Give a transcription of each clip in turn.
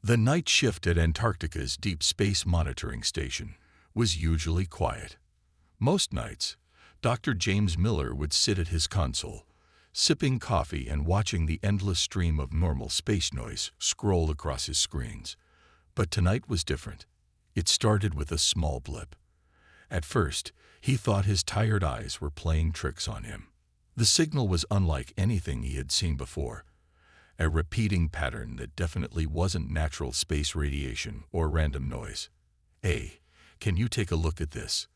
The night shift at Antarctica's Deep Space Monitoring Station was usually quiet. Most nights, Dr. James Miller would sit at his console, sipping coffee and watching the endless stream of normal space noise scroll across his screens. But tonight was different. It started with a small blip. At first, he thought his tired eyes were playing tricks on him. The signal was unlike anything he had seen before, a repeating pattern that definitely wasn't natural space radiation or random noise. "Hey, can you take a look at this?"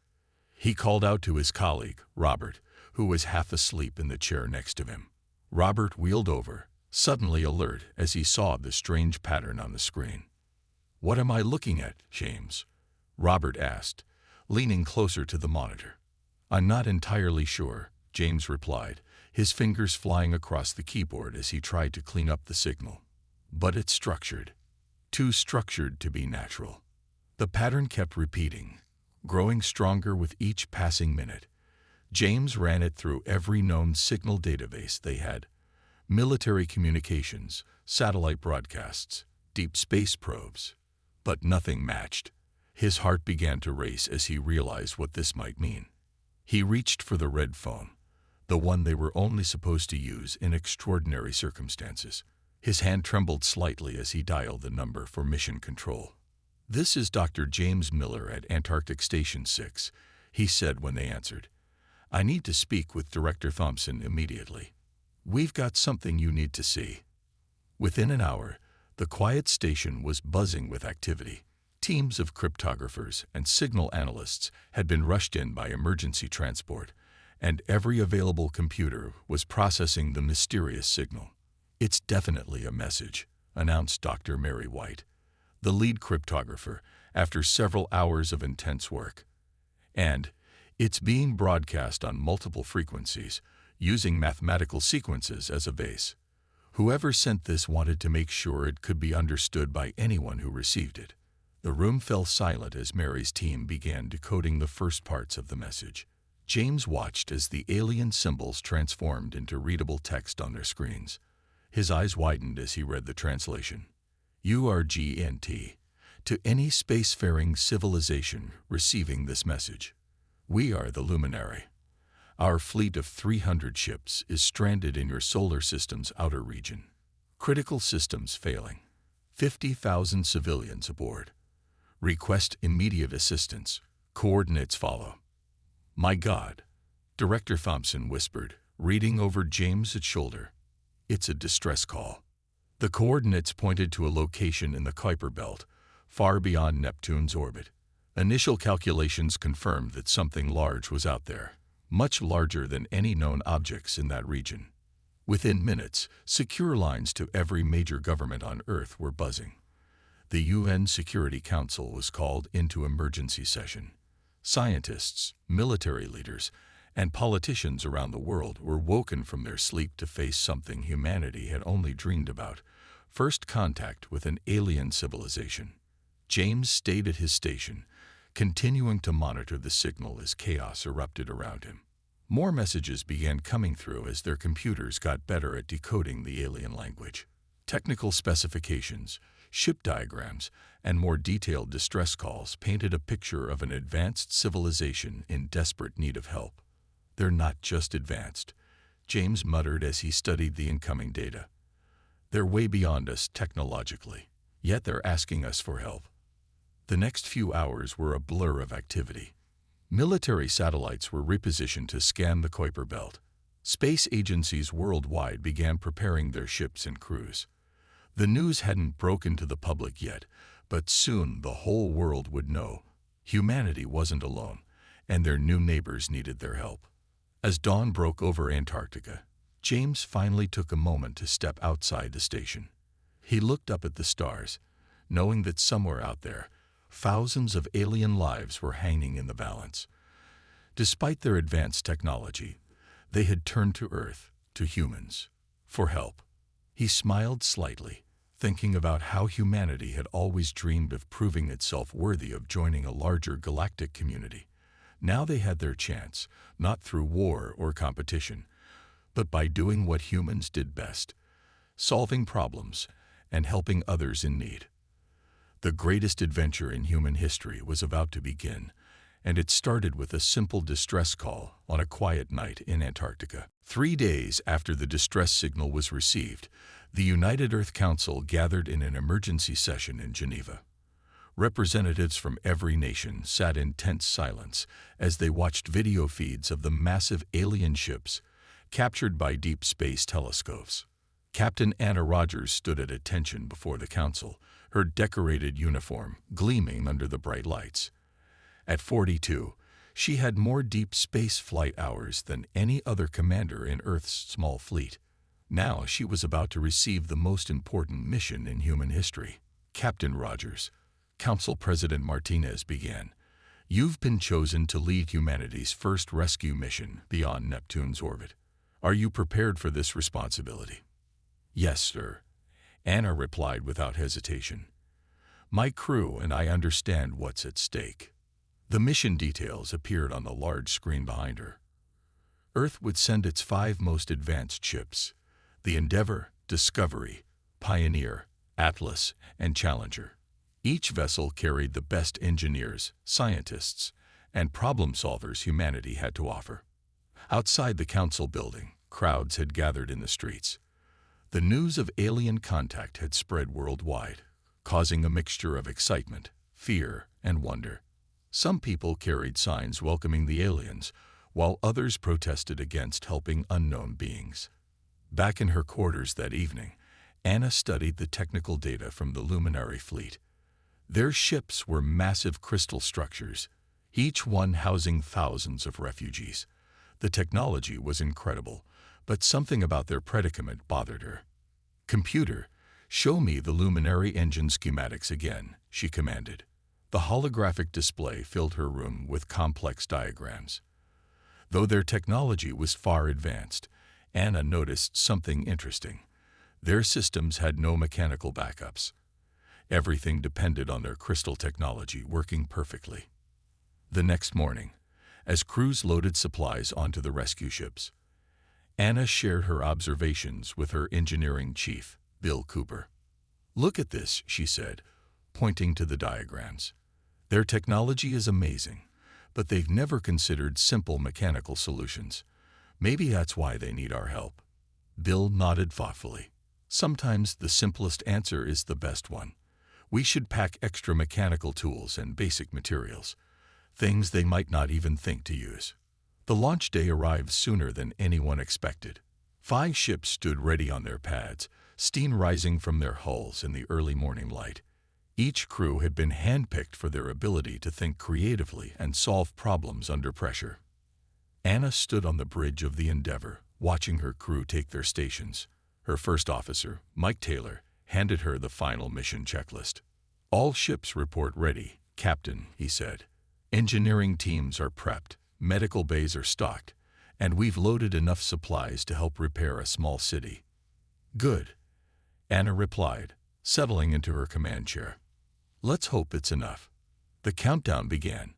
He called out to his colleague, Robert, who was half asleep in the chair next to him. Robert wheeled over, suddenly alert as he saw the strange pattern on the screen. "What am I looking at, James?" Robert asked, leaning closer to the monitor. "I'm not entirely sure," James replied, his fingers flying across the keyboard as he tried to clean up the signal. "But it's structured. Too structured to be natural." The pattern kept repeating, growing stronger with each passing minute. James ran it through every known signal database they had: military communications, satellite broadcasts, deep space probes. But nothing matched. His heart began to race as he realized what this might mean. He reached for the red phone, the one they were only supposed to use in extraordinary circumstances. His hand trembled slightly as he dialed the number for mission control. "This is Dr. James Miller at Antarctic Station 6, he said when they answered. "I need to speak with Director Thompson immediately. We've got something you need to see." Within an hour, the quiet station was buzzing with activity. Teams of cryptographers and signal analysts had been rushed in by emergency transport, and every available computer was processing the mysterious signal. "It's definitely a message," announced Dr. Mary White, the lead cryptographer, after several hours of intense work. "And it's being broadcast on multiple frequencies, using mathematical sequences as a base. Whoever sent this wanted to make sure it could be understood by anyone who received it." The room fell silent as Mary's team began decoding the first parts of the message. James watched as the alien symbols transformed into readable text on their screens. His eyes widened as he read the translation. "URGNT, to any spacefaring civilization receiving this message. We are the Luminary. Our fleet of 300 ships is stranded in your solar system's outer region. Critical systems failing. 50,000 civilians aboard. Request immediate assistance. Coordinates follow." "My God," Director Thompson whispered, reading over James's shoulder. "It's a distress call." The coordinates pointed to a location in the Kuiper Belt, far beyond Neptune's orbit. Initial calculations confirmed that something large was out there, much larger than any known objects in that region. Within minutes, secure lines to every major government on Earth were buzzing. The UN Security Council was called into emergency session. Scientists, military leaders, and politicians around the world were woken from their sleep to face something humanity had only dreamed about: first contact with an alien civilization. James stayed at his station, continuing to monitor the signal as chaos erupted around him. More messages began coming through as their computers got better at decoding the alien language. Technical specifications, ship diagrams, and more detailed distress calls painted a picture of an advanced civilization in desperate need of help. "They're not just advanced," James muttered as he studied the incoming data. "They're way beyond us technologically, yet they're asking us for help." The next few hours were a blur of activity. Military satellites were repositioned to scan the Kuiper Belt. Space agencies worldwide began preparing their ships and crews. The news hadn't broken to the public yet, but soon the whole world would know. Humanity wasn't alone, and their new neighbors needed their help. As dawn broke over Antarctica, James finally took a moment to step outside the station. He looked up at the stars, knowing that somewhere out there, thousands of alien lives were hanging in the balance. Despite their advanced technology, they had turned to Earth, to humans, for help. He smiled slightly, thinking about how humanity had always dreamed of proving itself worthy of joining a larger galactic community. Now they had their chance, not through war or competition, but by doing what humans did best: solving problems and helping others in need. The greatest adventure in human history was about to begin, and it started with a simple distress call on a quiet night in Antarctica. 3 days after the distress signal was received, the United Earth Council gathered in an emergency session in Geneva. Representatives from every nation sat in tense silence as they watched video feeds of the massive alien ships captured by deep space telescopes. Captain Anna Rogers stood at attention before the council, her decorated uniform gleaming under the bright lights. At 42, she had more deep space flight hours than any other commander in Earth's small fleet. Now she was about to receive the most important mission in human history. Captain Rogers, Council President Martinez began. You've been chosen to lead humanity's first rescue mission beyond Neptune's orbit. Are you prepared for this responsibility? Yes, sir, Anna replied without hesitation. My crew and I understand what's at stake. The mission details appeared on the large screen behind her. Earth would send its 5 most advanced ships: the Endeavour, Discovery, Pioneer, Atlas, and Challenger. Each vessel carried the best engineers, scientists, and problem solvers humanity had to offer. Outside the council building, crowds had gathered in the streets. The news of alien contact had spread worldwide, causing a mixture of excitement, fear, and wonder. Some people carried signs welcoming the aliens, while others protested against helping unknown beings. Back in her quarters that evening, Anna studied the technical data from the Luminary fleet. Their ships were massive crystal structures, each one housing thousands of refugees. The technology was incredible, but something about their predicament bothered her. Computer, show me the Luminary engine schematics again, she commanded. The holographic display filled her room with complex diagrams. Though their technology was far advanced, Anna noticed something interesting. Their systems had no mechanical backups. Everything depended on their crystal technology working perfectly. The next morning, as crews loaded supplies onto the rescue ships, Anna shared her observations with her engineering chief, Bill Cooper. Look at this, she said, pointing to the diagrams. Their technology is amazing, but they've never considered simple mechanical solutions. Maybe that's why they need our help. Bill nodded thoughtfully. Sometimes the simplest answer is the best one. We should pack extra mechanical tools and basic materials, things they might not even think to use. The launch day arrived sooner than anyone expected. 5 ships stood ready on their pads, steam rising from their hulls in the early morning light. Each crew had been handpicked for their ability to think creatively and solve problems under pressure. Anna stood on the bridge of the Endeavour, watching her crew take their stations. Her first officer, Mike Taylor, handed her the final mission checklist. All ships report ready, Captain, he said. Engineering teams are prepped, medical bays are stocked, and we've loaded enough supplies to help repair a small city. Good, Anna replied, settling into her command chair. Let's hope it's enough. The countdown began.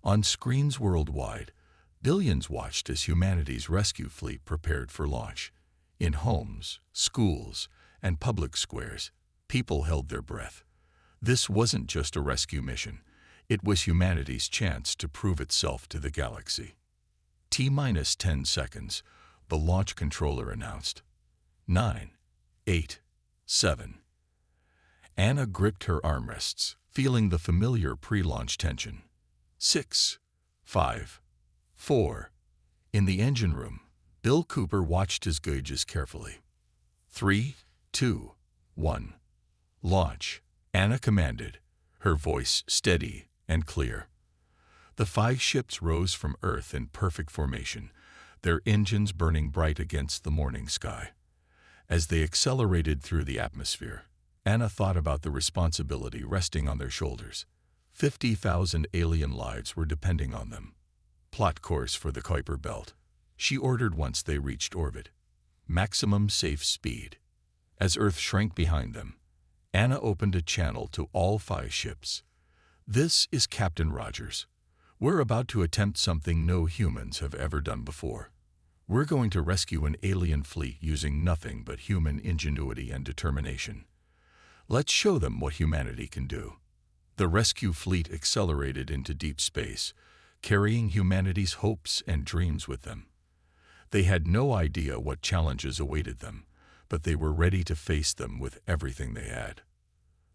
On screens worldwide, billions watched as humanity's rescue fleet prepared for launch. In homes, schools, and public squares, people held their breath. This wasn't just a rescue mission. It was humanity's chance to prove itself to the galaxy. T-minus 10 seconds, the launch controller announced. 9, 8, 7. Anna gripped her armrests, feeling the familiar pre-launch tension. 6, 5, 4. In the engine room, Bill Cooper watched his gauges carefully. 3, 2, 1. Launch, Anna commanded, her voice steady and clear. The 5 ships rose from Earth in perfect formation, their engines burning bright against the morning sky. As they accelerated through the atmosphere, Anna thought about the responsibility resting on their shoulders. 50,000 alien lives were depending on them. Plot course for the Kuiper Belt, she ordered once they reached orbit. Maximum safe speed. As Earth shrank behind them, Anna opened a channel to all 5 ships. This is Captain Rogers. We're about to attempt something no humans have ever done before. We're going to rescue an alien fleet using nothing but human ingenuity and determination. Let's show them what humanity can do. The rescue fleet accelerated into deep space, carrying humanity's hopes and dreams with them. They had no idea what challenges awaited them, but they were ready to face them with everything they had.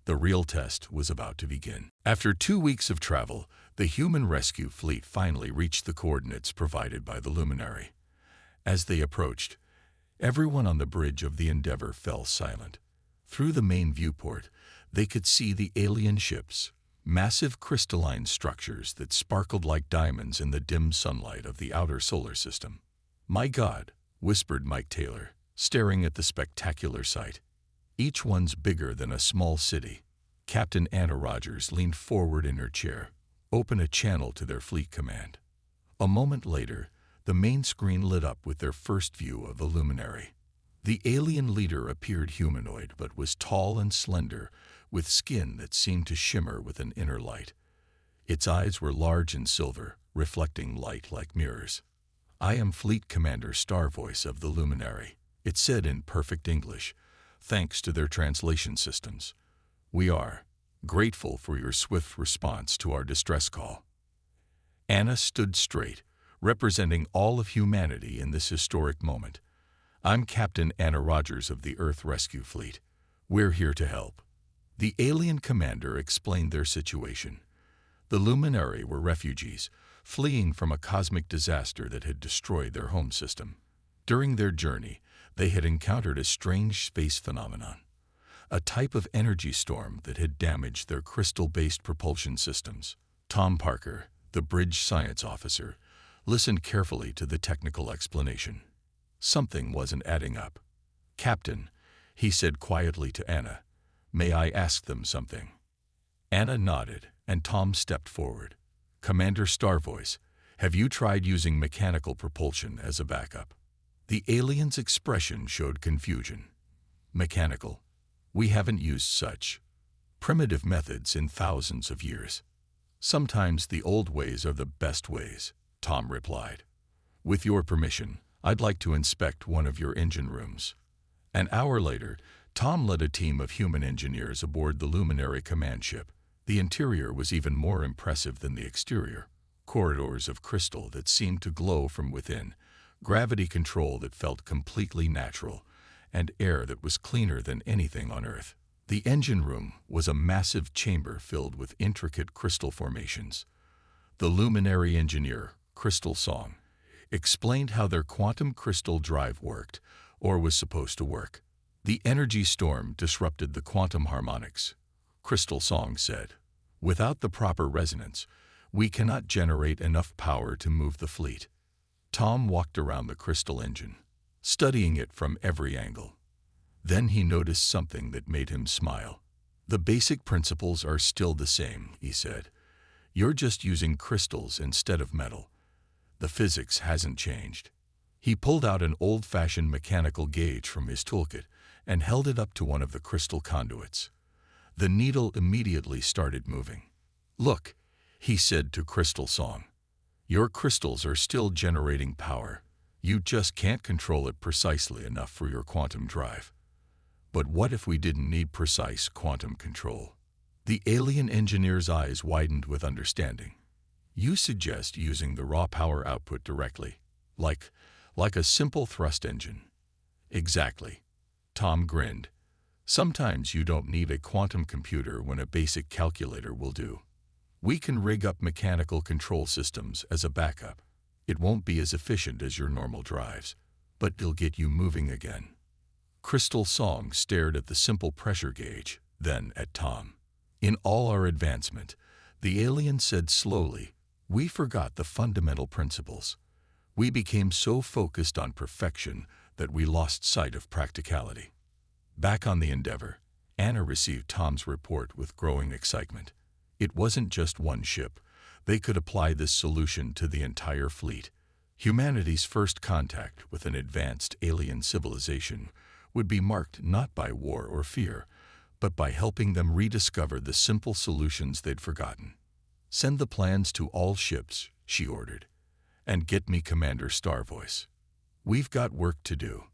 The real test was about to begin. After 2 weeks of travel, the human rescue fleet finally reached the coordinates provided by the luminary. As they approached, everyone on the bridge of the Endeavour fell silent. Through the main viewport, they could see the alien ships, massive crystalline structures that sparkled like diamonds in the dim sunlight of the outer solar system. "My God," whispered Mike Taylor, staring at the spectacular sight. "Each one's bigger than a small city." Captain Anna Rogers leaned forward in her chair, opened a channel to their fleet command. A moment later, the main screen lit up with their first view of the luminary. The alien leader appeared humanoid but was tall and slender, with skin that seemed to shimmer with an inner light. Its eyes were large and silver, reflecting light like mirrors. "I am Fleet Commander Starvoice of the Luminary," it said in perfect English, thanks to their translation systems. "We are grateful for your swift response to our distress call." Anna stood straight, representing all of humanity in this historic moment. "I'm Captain Anna Rogers of the Earth Rescue Fleet. We're here to help." The alien commander explained their situation. The Luminary were refugees, fleeing from a cosmic disaster that had destroyed their home system. During their journey, they had encountered a strange space phenomenon, a type of energy storm that had damaged their crystal-based propulsion systems. Tom Parker, the bridge science officer, listened carefully to the technical explanation. Something wasn't adding up. "Captain," he said quietly to Anna, "may I ask them something?" Anna nodded, and Tom stepped forward. "Commander Starvoice, have you tried using mechanical propulsion as a backup?" The alien's expression showed confusion. "Mechanical? We haven't used such primitive methods in thousands of years. Sometimes the old ways are the best ways," Tom replied. "With your permission, I'd like to inspect one of your engine rooms." An hour later, Tom led a team of human engineers aboard the Luminary command ship. The interior was even more impressive than the exterior. Corridors of crystal that seemed to glow from within, gravity control that felt completely natural, and air that was cleaner than anything on Earth. The engine room was a massive chamber filled with intricate crystal formations. The Luminary engineer, Crystal Song, explained how their quantum crystal drive worked, or was supposed to work. "The energy storm disrupted the quantum harmonics," Crystal Song said. "Without the proper resonance, we cannot generate enough power to move the fleet." Tom walked around the crystal engine, studying it from every angle. Then he noticed something that made him smile. "The basic principles are still the same," he said. "You're just using crystals instead of metal. The physics hasn't changed." He pulled out an old-fashioned mechanical gauge from his toolkit and held it up to one of the crystal conduits. The needle immediately started moving. "Look," he said to Crystal Song. "Your crystals are still generating power. You just can't control it precisely enough for your quantum drive." "But what if we didn't need precise quantum control?" The alien engineer's eyes widened with understanding. "You suggest using the raw power output directly, like a simple thrust engine." "Exactly." Tom grinned. "Sometimes you don't need a quantum computer when a basic calculator will do. We can rig up mechanical control systems as a backup. It won't be as efficient as your normal drives, but it'll get you moving again." Crystal Song stared at the simple pressure gauge, then at Tom. "In all our advancement," the alien said slowly, "we forgot the fundamental principles. We became so focused on perfection that we lost sight of practicality." Back on the Endeavour, Anna received Tom's report with growing excitement. It wasn't just one ship. They could apply this solution to the entire fleet. Humanity's first contact with an advanced alien civilization would be marked not by war or fear, but by helping them rediscover the simple solutions they'd forgotten. "Send the plans to all ships," she ordered, "and get me Commander Starvoice. We've got work to do."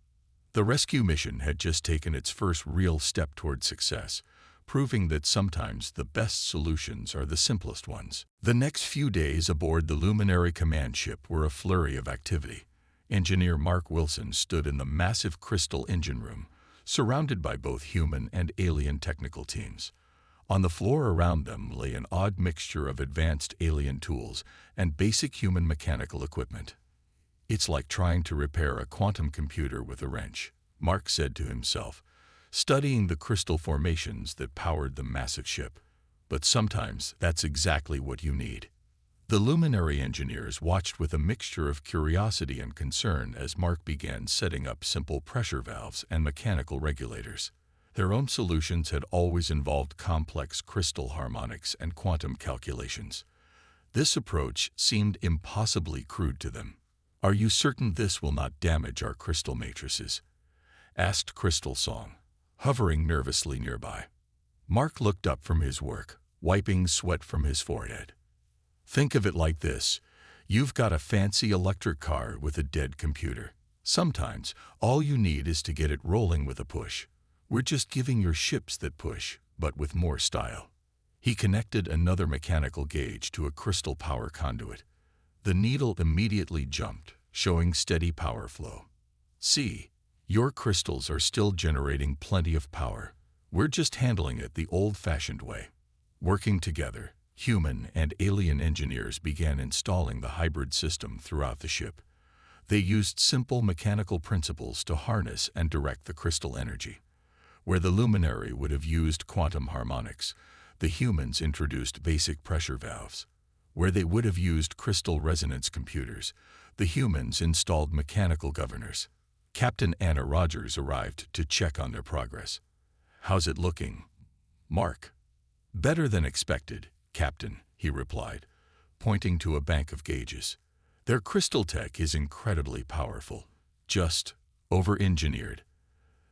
The rescue mission had just taken its first real step toward success, proving that sometimes the best solutions are the simplest ones. The next few days aboard the Luminary command ship were a flurry of activity. Engineer Mark Wilson stood in the massive crystal engine room, surrounded by both human and alien technical teams. On the floor around them lay an odd mixture of advanced alien tools and basic human mechanical equipment. "It's like trying to repair a quantum computer with a wrench," Mark said to himself, studying the crystal formations that powered the massive ship. But sometimes that's exactly what you need. The Luminary engineers watched with a mixture of curiosity and concern as Mark began setting up simple pressure valves and mechanical regulators. Their own solutions had always involved complex crystal harmonics and quantum calculations. This approach seemed impossibly crude to them. "Are you certain this will not damage our crystal matrices?" asked Crystal Song, hovering nervously nearby. Mark looked up from his work, wiping sweat from his forehead. "Think of it like this. You've got a fancy electric car with a dead computer. Sometimes all you need is to get it rolling with a push. We're just giving your ships that push, but with more style." He connected another mechanical gauge to a crystal power conduit. The needle immediately jumped, showing steady power flow. "See, your crystals are still generating plenty of power. We're just handling it the old-fashioned way." Working together, human and alien engineers began installing the hybrid system throughout the ship. They used simple mechanical principles to harness and direct the crystal energy. Where the Luminary would have used quantum harmonics, the humans introduced basic pressure valves. Where they would have used crystal resonance computers, the humans installed mechanical governors. Captain Anna Rogers arrived to check on their progress. "How's it looking, Mark?" "Better than expected, Captain," he replied, pointing to a bank of gauges. "Their crystal tech is incredibly powerful, just over-engineered.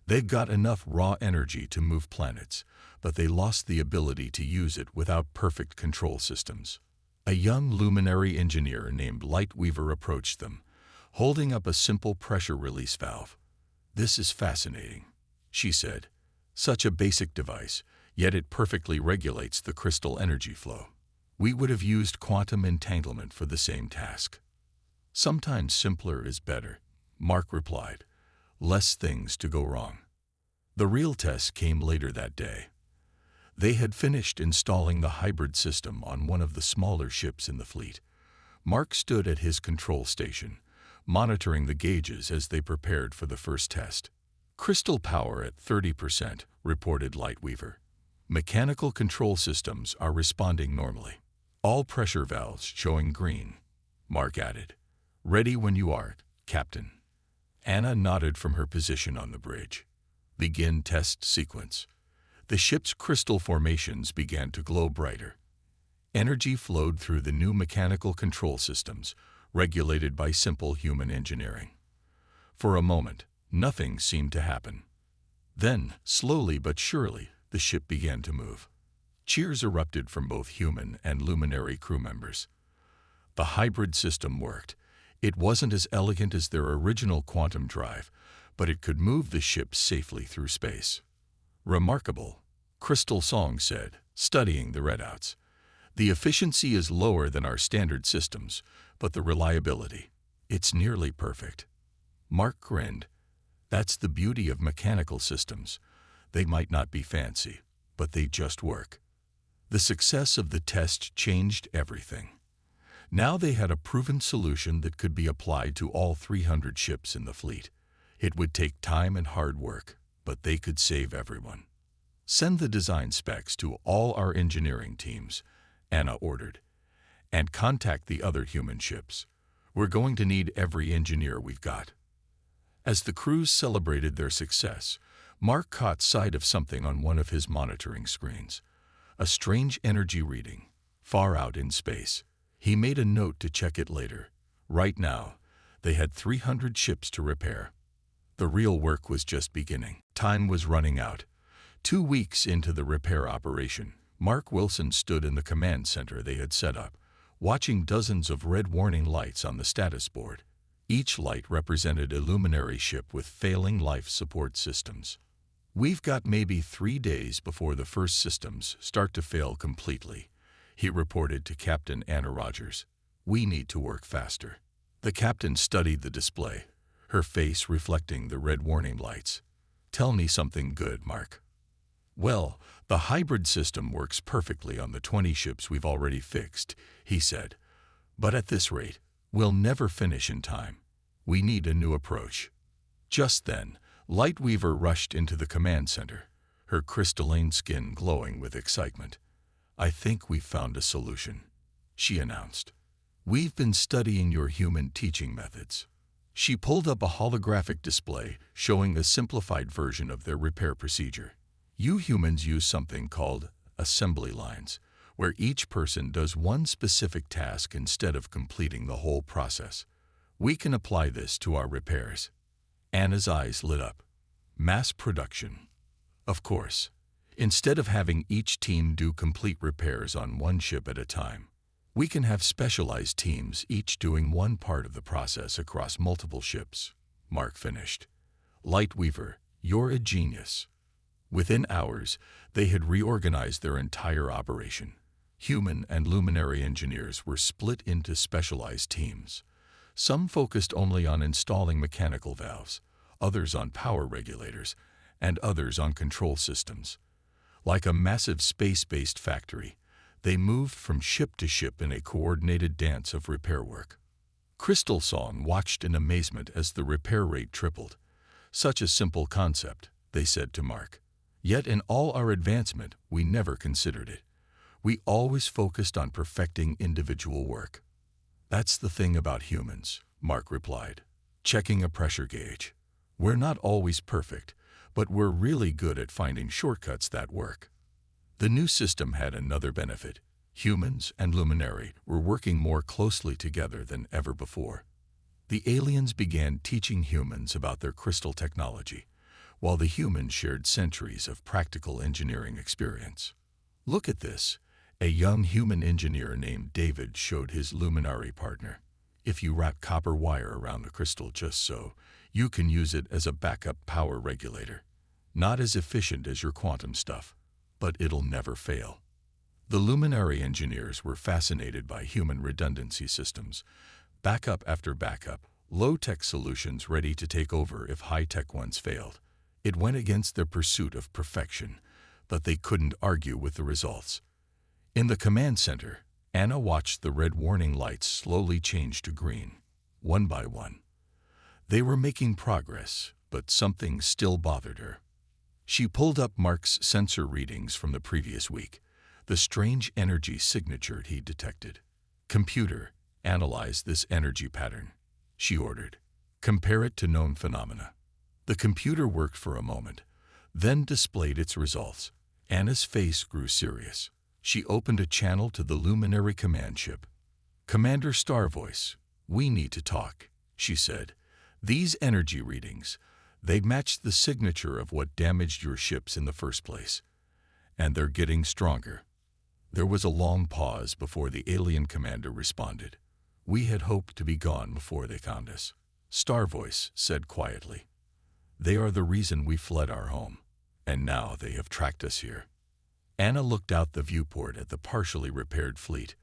They've got enough raw energy to move planets, but they lost the ability to use it without perfect control systems." A young Luminary engineer named Lightweaver approached them, holding up a simple pressure release valve. "This is fascinating," she said. "Such a basic device, yet it perfectly regulates the crystal energy flow. We would have used quantum entanglement for the same task." "Sometimes simpler is better," Mark replied. "Less things to go wrong." The real test came later that day. They had finished installing the hybrid system on one of the smaller ships in the fleet. Mark stood at his control station, monitoring the gauges as they prepared for the first test. "Crystal power at 30%, reported Lightweaver. "Mechanical control systems are responding normally. All pressure valves showing green," Mark added. "Ready when you are, Captain." Anna nodded from her position on the bridge. "Begin test sequence." The ship's crystal formations began to glow brighter. Energy flowed through the new mechanical control systems, regulated by simple human engineering. For a moment, nothing seemed to happen. Then, slowly but surely, the ship began to move. Cheers erupted from both human and Luminary crew members. The hybrid system worked. It wasn't as elegant as their original quantum drive, but it could move the ship safely through space. "Remarkable," Crystal Song said, studying the readouts. "The efficiency is lower than our standard systems, but the reliability, it's nearly perfect." Mark grinned. "That's the beauty of mechanical systems. They might not be fancy, but they just work." The success of the test changed everything. Now they had a proven solution that could be applied to all 300 ships in the fleet. It would take time and hard work, but they could save everyone. "Send the design specs to all our engineering teams," Anna ordered, "and contact the other human ships. We're going to need every engineer we've got." As the crews celebrated their success, Mark caught sight of something on one of his monitoring screens. A strange energy reading, far out in space. He made a note to check it later. Right now, they had 300 ships to repair. The real work was just beginning. Time was running out. 2 weeks into the repair operation, Mark Wilson stood in the command center they had set up, watching dozens of red warning lights on the status board. Each light represented a Luminary ship with failing life support systems. "We've got maybe 3 days before the first systems start to fail completely," he reported to Captain Anna Rogers. "We need to work faster." The captain studied the display, her face reflecting the red warning lights. "Tell me something good, Mark." "Well, the hybrid system works perfectly on the 20 ships we've already fixed," he said. "But at this rate, we'll never finish in time. We need a new approach." Just then, Lightweaver rushed into the command center, her crystalline skin glowing with excitement. "I think we've found a solution," she announced. "We've been studying your human teaching methods." She pulled up a holographic display showing a simplified version of their repair procedure. "You humans use something called assembly lines, where each person does one specific task instead of completing the whole process. We can apply this to our repairs." Anna's eyes lit up. "Mass production." "Of course. Instead of having each team do complete repairs on one ship at a time, we can have specialized teams each doing one part of the process across multiple ships," Mark finished. "Lightweaver, you're a genius." Within hours, they had reorganized their entire operation. Human and luminary engineers were split into specialized teams. Some focused only on installing mechanical valves, others on power regulators, and others on control systems. Like a massive space-based factory, they moved from ship to ship in a coordinated dance of repair work. Crystal Song watched in amazement as the repair rate tripled. "Such a simple concept," they said to Mark. "Yet in all our advancement, we never considered it. We always focused on perfecting individual work." "That's the thing about humans," Mark replied, checking a pressure gauge. "We're not always perfect, but we're really good at finding shortcuts that work." The new system had another benefit. Humans and Luminary were working more closely together than ever before. The aliens began teaching humans about their crystal technology, while the humans shared centuries of practical engineering experience. "Look at this," a young human engineer named David showed his Luminary partner. "If you wrap copper wire around the crystal just so, you can use it as a backup power regulator. Not as efficient as your quantum stuff, but it'll never fail." The Luminary engineers were fascinated by human redundancy systems, backup after backup, low-tech solutions ready to take over if high-tech ones failed. It went against their pursuit of perfection, but they couldn't argue with the results. In the command center, Anna watched the red warning lights slowly change to green, one by one. They were making progress, but something still bothered her. She pulled up Mark's sensor readings from the previous week, the strange energy signature he detected. "Computer, analyze this energy pattern," she ordered. "Compare it to known phenomena." The computer worked for a moment, then displayed its results. Anna's face grew serious. She opened a channel to the Luminary command ship. "Commander Starvoice, we need to talk," she said. "These energy readings, they match the signature of what damaged your ships in the first place. And they're getting stronger." There was a long pause before the alien commander responded. "We had hoped to be gone before they found us," Starvoice said quietly. "They are the reason we fled our home, and now they have tracked us here." Anna looked out the viewport at the partially repaired fleet.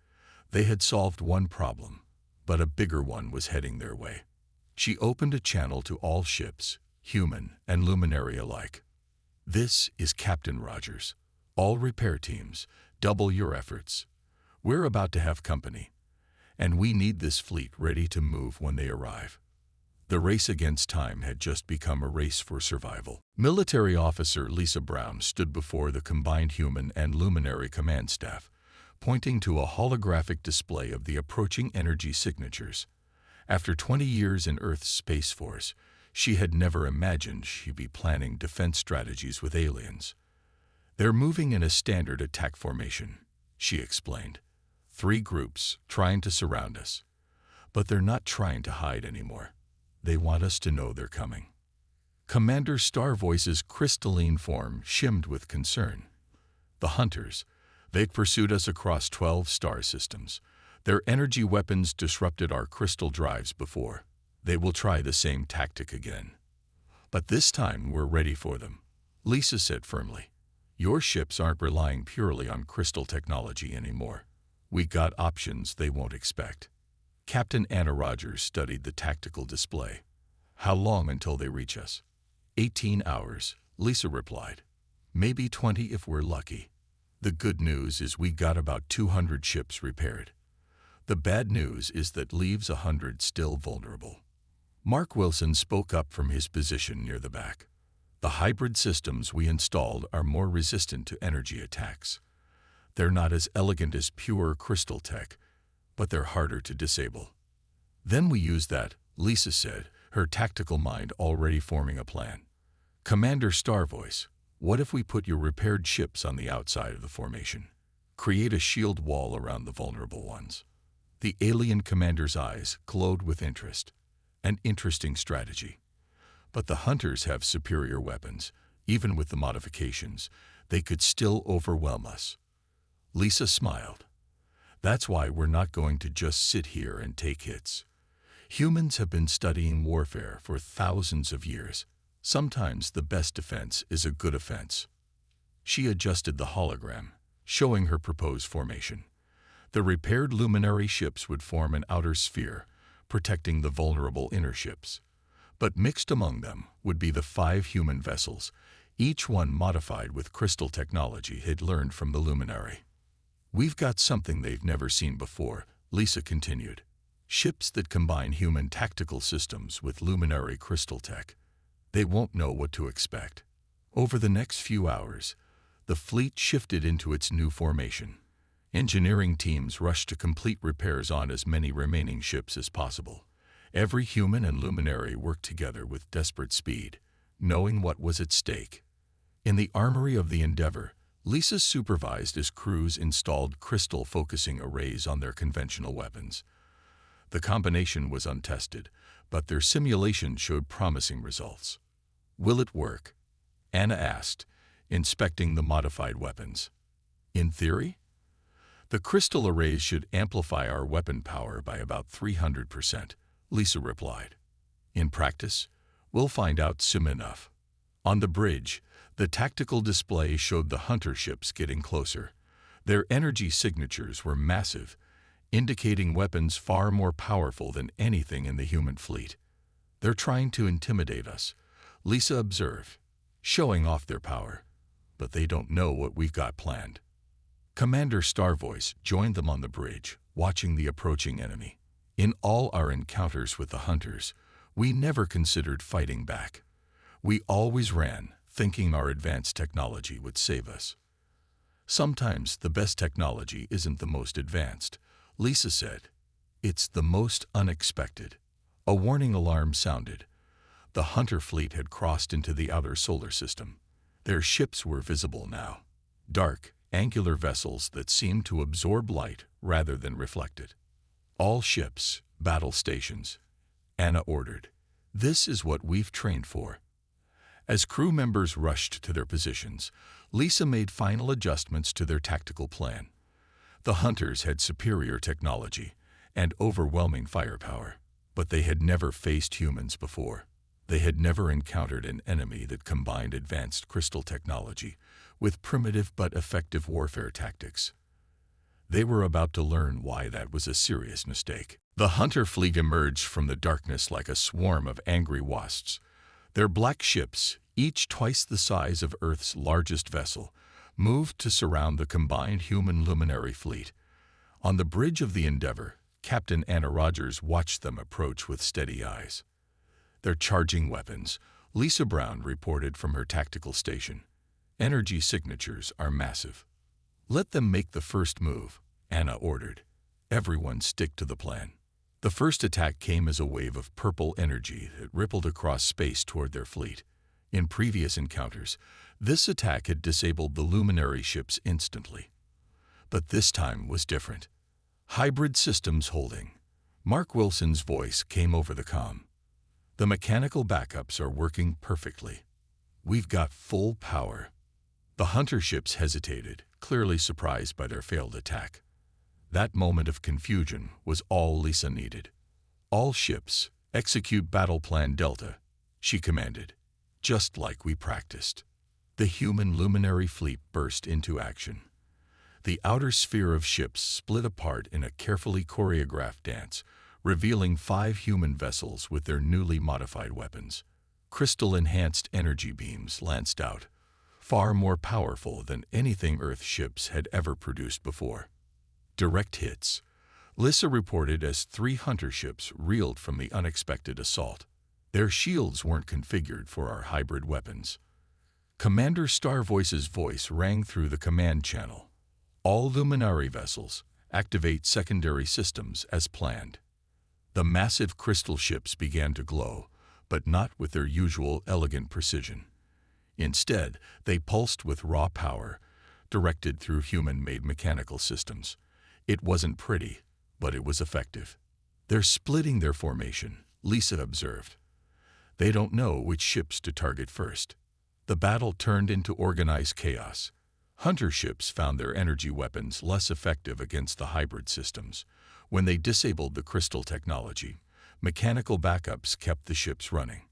They had solved one problem, but a bigger one was heading their way. She opened a channel to all ships, human and luminary alike. "This is Captain Rogers. All repair teams, double your efforts. We're about to have company, and we need this fleet ready to move when they arrive." The race against time had just become a race for survival. Military officer Lisa Brown stood before the combined human and luminary command staff, pointing to a holographic display of the approaching energy signatures. After 20 years in Earth's Space Force, she had never imagined she'd be planning defense strategies with aliens. "They're moving in a standard attack formation," she explained. 3 groups trying to surround us. But they're not trying to hide anymore. They want us to know they're coming. Commander Starvoice's crystalline form shimmed with concern. "The hunters, they'd pursued us across 12 star systems. Their energy weapons disrupted our crystal drives before. They will try the same tactic again. But this time we're ready for them. Lisa said firmly. Your ships aren't relying purely on crystal technology anymore. We got options they won't expect. Captain Anna Rogers studied the tactical display. How long until they reach us? 18 hours, Lisa replied. Maybe 20 if we're lucky. The good news is we got about 200 ships repaired. The bad news is that leaves 100 still vulnerable. Mark Wilson spoke up from his position near the back. The hybrid systems we installed are more resistant to energy attacks. They're not as elegant as pure crystal tech, but they're harder to disable. Then we use that, Lisa said, her tactical mind already forming a plan. Commander Starvoice, what if we put your repaired ships on the outside of the formation? Create a shield wall around the vulnerable ones. The alien commander's eyes glowed with interest. An interesting strategy. But the hunters have superior weapons. Even with the modifications, they could still overwhelm us. Lisa smiled. That's why we're not going to just sit here and take hits. Humans have been studying warfare for thousands of years. Sometimes the best defense is a good offense. She adjusted the hologram, showing her proposed formation. The repaired luminary ships would form an outer sphere, protecting the vulnerable inner ships. But mixed among them would be the 5 human vessels, each one modified with crystal technology he'd learned from the luminary. We've got something they've never seen before, Lisa continued. Ships that combine human tactical systems with luminary crystal tech. They won't know what to expect. Over the next few hours, the fleet shifted into its new formation. Engineering teams rushed to complete repairs on as many remaining ships as possible. Every human and luminary worked together with desperate speed, knowing what was at stake. In the armory of the Endeavour, Lisa supervised as crews installed crystal focusing arrays on their conventional weapons. The combination was untested, but their simulation showed promising results. Will it work? Anna asked, inspecting the modified weapons. In theory? The crystal arrays should amplify our weapon power by about 300%, Lisa replied. In practice, we'll find out soon enough. On the bridge, the tactical display showed the hunter ships getting closer. Their energy signatures were massive, indicating weapons far more powerful than anything in the human fleet. They're trying to intimidate us, Lisa observed, showing off their power. But they don't know what we've got planned. Commander Starvoice joined them on the bridge, watching the approaching enemy. In all our encounters with the hunters, we never considered fighting back. We always ran, thinking our advanced technology would save us. Sometimes the best technology isn't the most advanced, Lisa said. It's the most unexpected. A warning alarm sounded. The hunter fleet had crossed into the outer solar system. Their ships were visible now. Dark, angular vessels that seemed to absorb light rather than reflect it. All ships, battle stations, Anna ordered. This is what we've trained for. As crew members rushed to their positions, Lisa made final adjustments to their tactical plan. The hunters had superior technology and overwhelming firepower, but they had never faced humans before. They had never encountered an enemy that combined advanced crystal technology with primitive but effective warfare tactics. They were about to learn why that was a serious mistake. The hunter fleet emerged from the darkness like a swarm of angry wasps. Their black ships, each twice the size of Earth's largest vessel, moved to surround the combined human luminary fleet. On the bridge of the Endeavour, Captain Anna Rogers watched them approach with steady eyes. They're charging weapons, Lisa Brown reported from her tactical station. Energy signatures are massive. Let them make the first move, Anna ordered. Everyone stick to the plan. The first attack came as a wave of purple energy that rippled across space toward their fleet. In previous encounters, this attack had disabled the luminary ships instantly. But this time was different. Hybrid systems holding. Mark Wilson's voice came over the comm. The mechanical backups are working perfectly. We've got full power. The hunter ships hesitated, clearly surprised by their failed attack. That moment of confusion was all Lisa needed. All ships, execute Battle Plan Delta, she commanded, just like we practiced. The human luminary fleet burst into action. The outer sphere of ships split apart in a carefully choreographed dance, revealing 5 human vessels with their newly modified weapons. Crystal-enhanced energy beams lanced out, far more powerful than anything Earth ships had ever produced before. Direct hits. Lyssa reported as 3 hunter ships reeled from the unexpected assault. Their shields weren't configured for our hybrid weapons. Commander Starvoice's voice rang through the command channel. All Luminary vessels, activate secondary systems as planned. The massive crystal ships began to glow, but not with their usual elegant precision. Instead, they pulsed with raw power, directed through human-made mechanical systems. It wasn't pretty, but it was effective. "They're splitting their formation," Lyssa observed. "They don't know which ships to target first." The battle turned into organized chaos. Hunter ships found their energy weapons less effective against the hybrid systems. When they disabled the crystal technology, mechanical backups kept the ships running.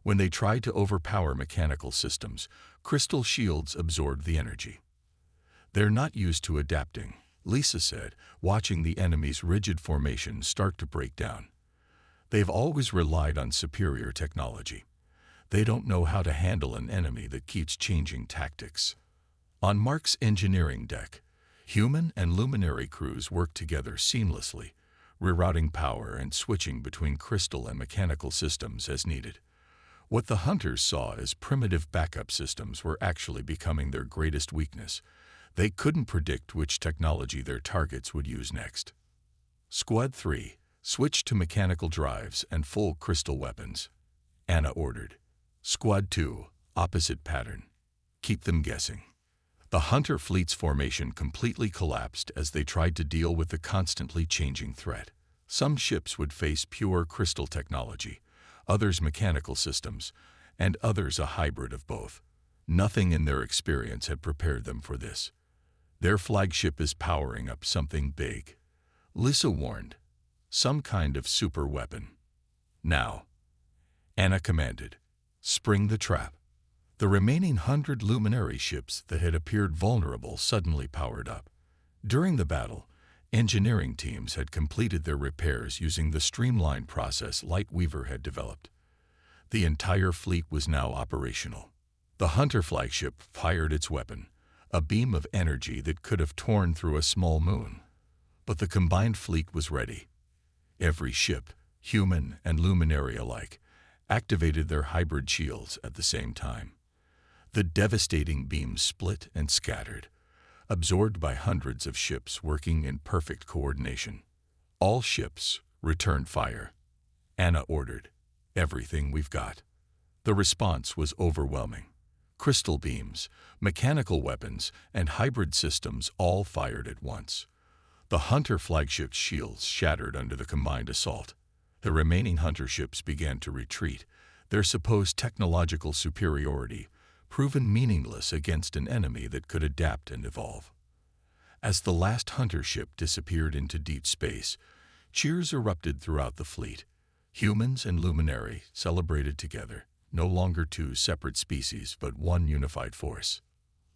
When they tried to overpower mechanical systems, crystal shields absorbed the energy. "They're not used to adapting," Lyssa said, watching the enemy's rigid formation start to break down. "They've always relied on superior technology. They don't know how to handle an enemy that keeps changing tactics." On Mark's engineering deck, human and luminary crews worked together seamlessly, rerouting power and switching between crystal and mechanical systems as needed. What the hunters saw as primitive backup systems were actually becoming their greatest weakness. They couldn't predict which technology their targets would use next. Squad 3 switched to mechanical drives and full crystal weapons. Anna ordered. Squad 2, opposite pattern. Keep them guessing. The hunter fleet's formation completely collapsed as they tried to deal with the constantly changing threat. Some ships would face pure crystal technology, others mechanical systems, and others a hybrid of both. Nothing in their experience had prepared them for this. "Their flagship is powering up something big," Lyssa warned. "Some kind of super weapon. Now," Anna commanded, "spring the trap." The remaining 100 luminary ships that had appeared vulnerable suddenly powered up. During the battle, engineering teams had completed their repairs using the streamlined process Lightweaver had developed. The entire fleet was now operational. The hunter flagship fired its weapon, a beam of energy that could have torn through a small moon. But the combined fleet was ready. Every ship, human and luminary alike, activated their hybrid shields at the same time. The devastating beam split and scattered, absorbed by hundreds of ships working in perfect coordination. "All ships, return fire," Anna ordered. "Everything we've got." The response was overwhelming. Crystal beams, mechanical weapons, and hybrid systems all fired at once. The hunter flagship's shields shattered under the combined assault. The remaining hunter ships began to retreat, their supposed technological superiority proven meaningless against an enemy that could adapt and evolve. As the last hunter ship disappeared into deep space, cheers erupted throughout the fleet. Humans and luminary celebrated together, no longer 2 separate species but one unified force.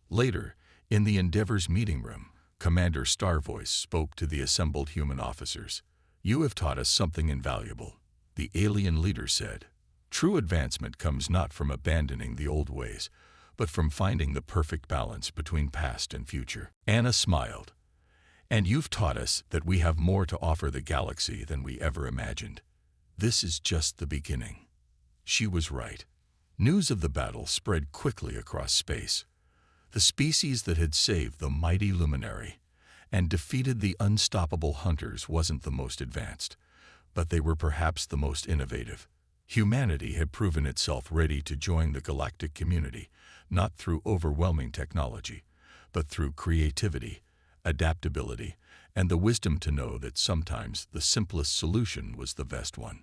Later, in the Endeavor's meeting room, Commander Starvoice spoke to the assembled human officers. "You have taught us something invaluable," the alien leader said. "True advancement comes not from abandoning the old ways, but from finding the perfect balance between past and future." Anna smiled. "And you've taught us that we have more to offer the galaxy than we ever imagined. This is just the beginning." She was right. News of the battle spread quickly across space. The species that had saved the mighty luminary and defeated the unstoppable hunters wasn't the most advanced, but they were perhaps the most innovative. Humanity had proven itself ready to join the galactic community, not through overwhelming technology, but through creativity, adaptability, and the wisdom to know that sometimes the simplest solution was the best one.